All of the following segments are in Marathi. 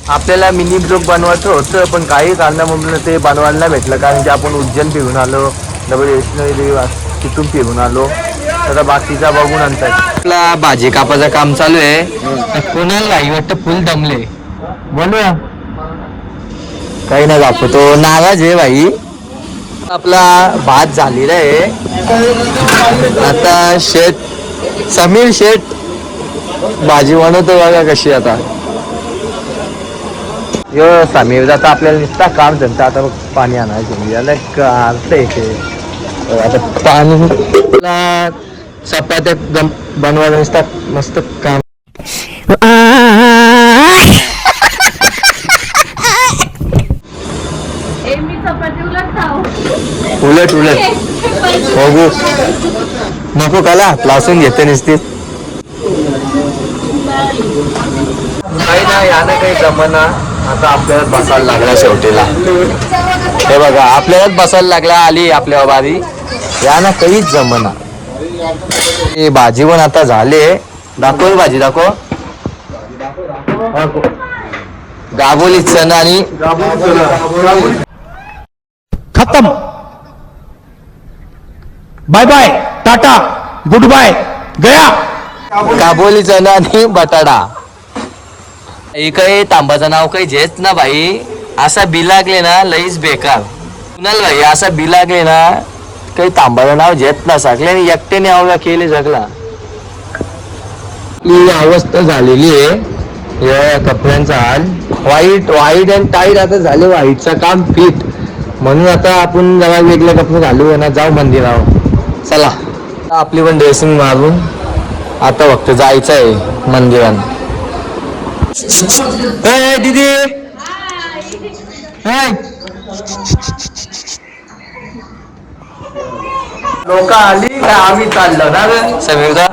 आपल्याला मिनी ब्लॉग बनवायचं होतं, पण काही कारणामुळे ते बनवायला नाही भेटलं, कारण की आपण उज्जैन फिरून आलो, डबल वैष्णवी तिथून फिरून आलो. तर बाकीचा बघून नंतर आपला भाजी कापाचं काम चालू आहे. कोणाला नाही वाटतं फुल दमले. बोलूया काही नाही दाखवतो, नाराज आहे भाई. आपला भात झालेला आहे. आता समीर शेठ भाजी बनवतो बघा कशी. आता यो समीर आता आपल्याला नुसता काम जनता. आता पाणी आणायचं याला आता पाणी चपात्या बनवायला नुसता मस्त काम. उलट बघू नको काला लासून घेते नुसती. काही नाही यानं काही जमना. आता आपल्याला बसायला लागला शेवटीला. हे बघा आपल्यालाच बसायला लागला. आली आपल्या बारी यानं काहीच जमना. हे भाजी पण आता झाले. दाखव भाजी दाखव. गाबोली चना आणि खत्म. Bye bye tata goodbye गया. काबोली चना आणि बटाटा. हे काही तांबाचं नाव काही घेत ना भाई. असा बी लागले ना लईच बेकार. कुणाल भाई असा बी लागले ना काही तांबाचं नाव घेत ना. सगळ्यांनी एकट्याने अवघा केले सगळा. ही अवस्था झालेली आहे या कपड्यांचा हाल. वाईट अँड टाईट आता झाले. व्हाईटचं काम फिट म्हणून आता आपण जरा वेगळे कपडे घालू ना जाऊ मंदिरावर. चला आपली पण ड्रेसिंग मारून आता फक्त जायचं आहे मंदिरात. दीदी लोक आली का आम्ही चाललो ना समीरदा.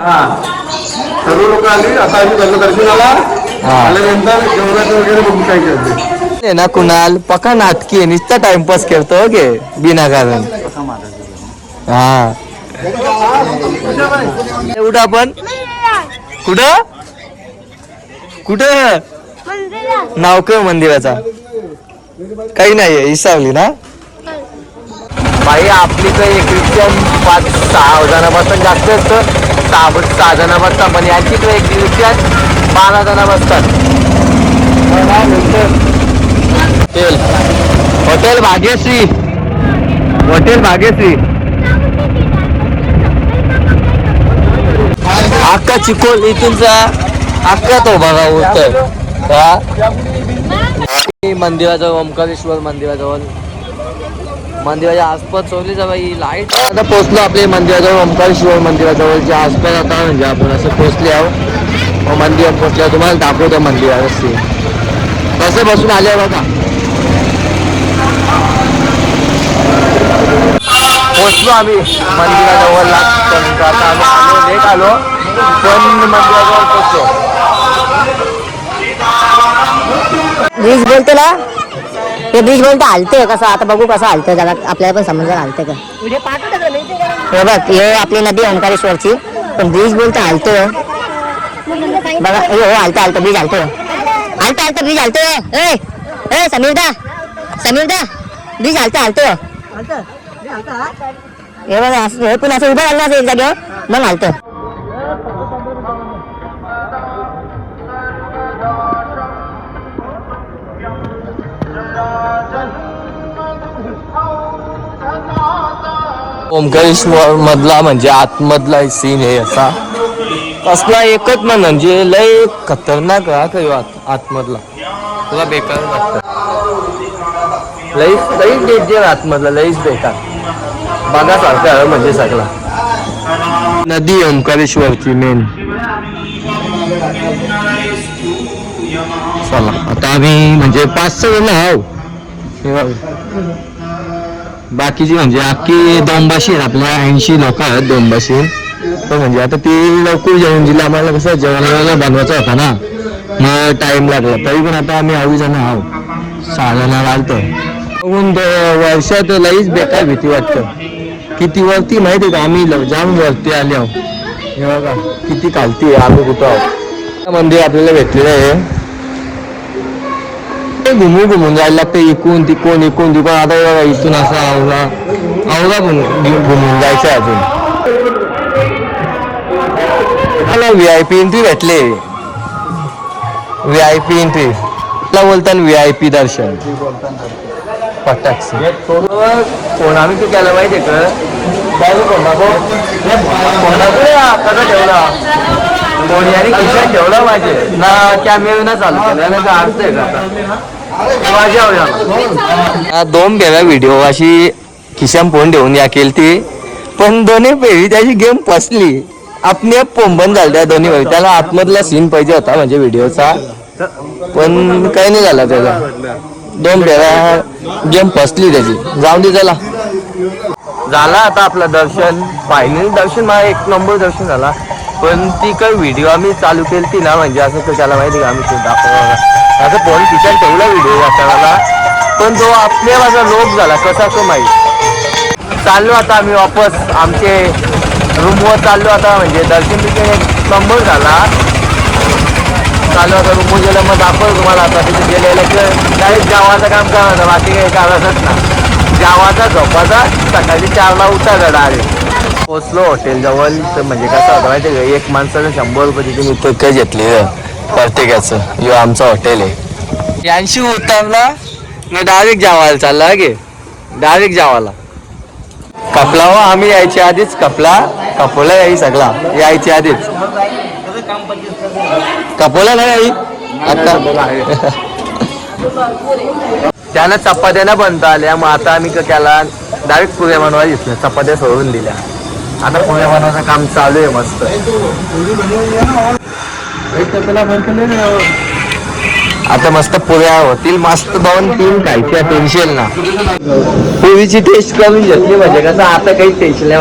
सर्व लोक आली. आता आम्ही चाललो दर्शनाला. आल्यानंतर जेवणाचं वगैरे बघू काय करते ना. कुणाल पका नाटकी नुसता टाइमपास करतो ओके बिनाकारण. हा उठा आपण कुठं कुठं नाव काय मंदिराचा काही नाहीये. हिसावली ना बाई. आपली काही ख्रिश्चन 5-6 जणांपासून जास्त असतं. 6 जण बसतात. पण यांची तर एक ख्रिश्चन 12 जण बसतात. हॉटेल भाग्यश्री. अक्का चिकोल इथूनचा अक्का तो बघा उत्तर मंदिराजवळ ओंकारेश्वर मंदिराजवळ मंदिराच्या आसपास चोरली जा बाई लाईट. आता पोहोचलो आपल्या मंदिराजवळ ओंकारेश्वर मंदिराजवळच्या आसपास. आता म्हणजे आपण असं पोहोचले आहोत. मंदिर पोहोचल्यावर तुम्हाला दाखवतो मंदिरात असते कसं बसून आले बघा. पोहोचलो आम्ही मंदिराजवळ. आता आम्ही लेट आलो पण मंदिराजवळ पोहोचलो. ब्रिज बोलते ना ते ब्रिज बोलते हलते कसं. आता बघू कसं हलतं जरा आपल्याला पण समजलं हलतं का. हे बघ हे आपली नदी ओंकारेश्वरची. पण ब्रिज बोलते हलतो बघा. हो हलतं ब्रिज हलतो. ब्रिज हलतो. समीरदा ब्रिज हलतो. हे बघा हे पण असं उभं राहिलं एक जागेवर मग हलतं. ओंकारेश्वर मधला म्हणजे आतमधला सीन आहे असा. कसला एकच म्हणजे लय खतरनाक आतमधला. तुला बेकार वाटतं. लईच डेंजर आतमधला. लईच बेकार बघा सारखं म्हणजे सगळा. नदी ओंकारेश्वरची मेन. चला आता आम्ही म्हणजे 5-6 जण आहो. बाकीची म्हणजे अख्खी दोनबाशी आहेत. आपल्या 80 लोक आहेत दोनबाशी. तर म्हणजे आता ती लवकर जेवण दिलं आम्हाला. कसं जेवणाला बनवायचा होता ना मग टाइम लागला. तरी पण आता आम्ही 8 जण आहोत. 6 जण आलतो. वर्षात लईच बेकार भीती वाटतं. किती वरती माहिती आहे का. आम्ही जाऊन वरती आले आहो. हे बघा किती खालती आहे. आम्ही कुठं आहोत. मंदिर आपल्याला भेटलेलं आहे. घुमून जायला लागतं इकून तिकून आता बघा इथून असं आवरा घुमून जायचं अजून. मला VIP एंट्री भेटले. VIP एंट्री बोलतात VIP दर्शन पटाक्ष फोन आम्ही तू केला माहितीये का कसा ठेवला फोन याने खिशात ठेवला माझे ना कॅमेरा ना चालू केला ना अर्थ आहे का 2 वेळा व्हिडिओ अशी खिशाम फोन ठेवून या केली ती पण दोन्ही वेळी त्याची गेम फसली आपली पोंबन झाली त्या दोन्ही वेळी. त्याला आतमधला सीन पाहिजे होता म्हणजे व्हिडिओचा पण काही नाही झाला त्याचा. 2 वेळा गेम फसली त्याची. जाऊन दे त्याला. झाला आता आपलं दर्शन फायनल दर्शन मला 1 नंबर दर्शन झाला पण ती काही व्हिडिओ आम्ही चालू केली ती ना म्हणजे असं तर त्याला माहिती का आम्ही दाखवला असं फोन खिशात ठेवला व्हिडिओ दाखवायला पण तो आपल्या माझा लोक झाला कसा तो माहीत. चाललो आता आम्ही वापस आमचे रूमवर चाललो आता म्हणजे दर्शन तिथे 1 नंबर झाला. चालू आता रूमवर गेलं मग दाखवलं तुम्हाला आता तिथे गेलेलं की डायरेक्ट जेवायचं काम करायचं बाकी काही करायचंच ना. जेवायचा झोपाचा सकाळी 4ला उठायचा डायरेक्ट. पोचलो हॉटेलजवळ तर म्हणजे कसं होतं माहिती आहे का 1 माणसाचं 100 रुपये तिथे मी पक्क घेतली प्रत्येकाचं. यो आमचं हॉटेल आहे. 80 उतरला मग डायरेक्ट जेवायला चालला गे डायरेक्ट जेवायला कपला हो आम्ही यायच्या आधीच कपला याई सगळा यायच्या आधीच कपवला नाही आता त्यानं चपात्या ना बनता आल्या मग आता आम्ही त्याला डायरेक्ट पुऱ्या बनवायला दिसल्या चपात्या सोडून दिल्या. आता पुऱ्या बनवायचं काम चालू आहे मस्त. आता मस्त पुऱ्या होतील मस्त 2-3 खायच्या टेन्शन ना. पुरीची टेस्ट करून घेतली म्हणजे कसं आता काही टेन्शन नाही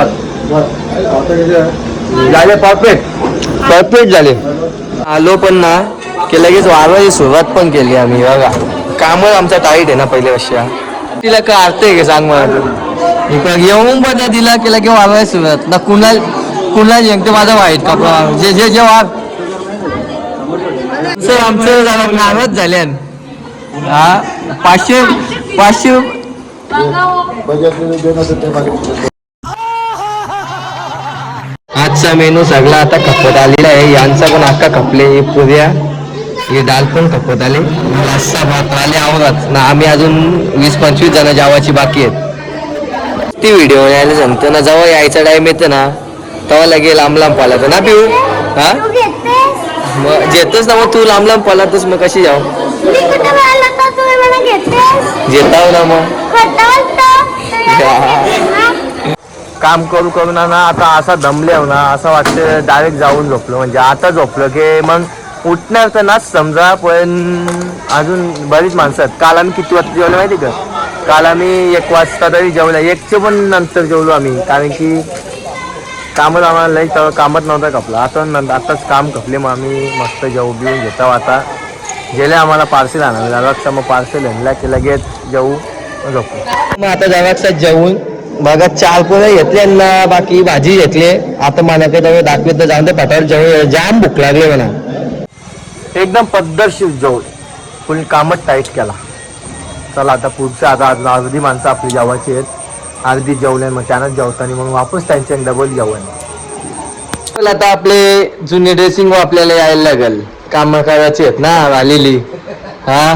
झाले. परफेक्ट झाले. आलो पण ना की लगेच वारवायची सुरुवात पण केली आम्ही बघा. काम आमचा टाईट आहे ना पहिल्यापेक्षा. तिला काय अर्थ आहे का सांग मला येऊन पण तिला केला की वारवायची सुरुवात ना कुणाला जिंकते माझा वाईट कपडा जे वार सर आमचं नाराज झाल्या. हा 500 आजचा मेनू सगळा आता खपत आलेला आहे. यांचा पण अख्खा खपले पुऱ्या हे डाल पण खपत आले. रस्सा भात आले आवडत ना. आम्ही अजून 20-25 जण जेवायची बाकी आहेत. ती व्हिडिओ यायला जमतो ना जेव्हा यायचा टाइम येतो ना तेव्हा लगे लांब पालातो ना पिऊ. हा मग घेतोच ना मग तू लांब पालातोस मग कशी जाऊ घेताव ना मग काम करू ना आता असा दमले ना असं वाटतं डायरेक्ट जाऊन झोपलो म्हणजे आता झोपलो की मग उठणार तर नाच समजा पण अजून बरीच माणसं आहेत. काल आम्ही किती वाजता जेवलो माहिती का काल आम्ही 1 वाजता तरी जेवलो 1चे पण नंतर जेवलो आम्ही कारण की कामच आम्हाला लई कामच नव्हता कपला. आताच काम कपले मग आम्ही मस्त जेवू बिवून घेतो. आता गेले आम्हाला पार्सल आणायला जावाक्षा मग पार्सल आणला की लगेच जेवू झोपू. मग आता जावाक्षा जेवून बघा 4 पोळ्या घेतले ना बाकी भाजी घेतली. आता मनाकडे दाखवत तर जाऊन ते पटावर जेवू जाम भूक लागले म्हणा. एकदम पद्धतशीर जेवण फुल कामच टाईट केला. चला आता पुढचं आता अर्धी माणसं आपली जेवायची आहेत. अर्धी जेवले मग त्यानंच जेवताना मग वापस त्यांच्या डबल जेवण. आता आपले जुने ड्रेसिंग आपल्याला यायला लागेल काम करायची आहेत ना आलेली. हा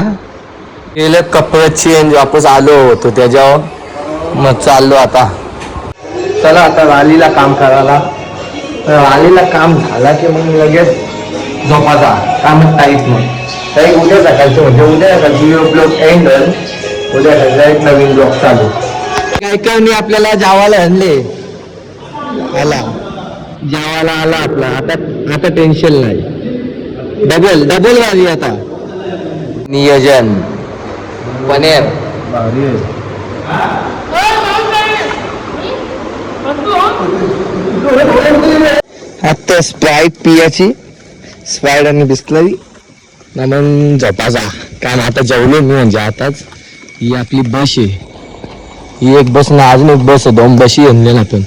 गेलं कपडे चेंज वापस आलो होतो त्याच्यावर मग चाललो आता. चला आता रालीला काम करायला. रालीला काम झाला की मग लगेच झोपाचा काम टाईट मग काही उद्या सकाळचं म्हणजे उद्या सकाळची ब्लॉग एंड उद्या सकाळी नवीन ब्लॉग चालू. काय मी आपल्याला जावाला आणले आला जावाला आला आपला आता टेन्शन नाही. डबल वाली आता नियोजन पनीर आता स्प्राईट पियाची स्प्राईट आणि बिस्लरी ना मग झोपाचा कारण आता जेवलो मी म्हणजे आताच. ही आपली बस आहे. ही एक बस ना अजून एक बस आहे 2 बशी आणल्या आपण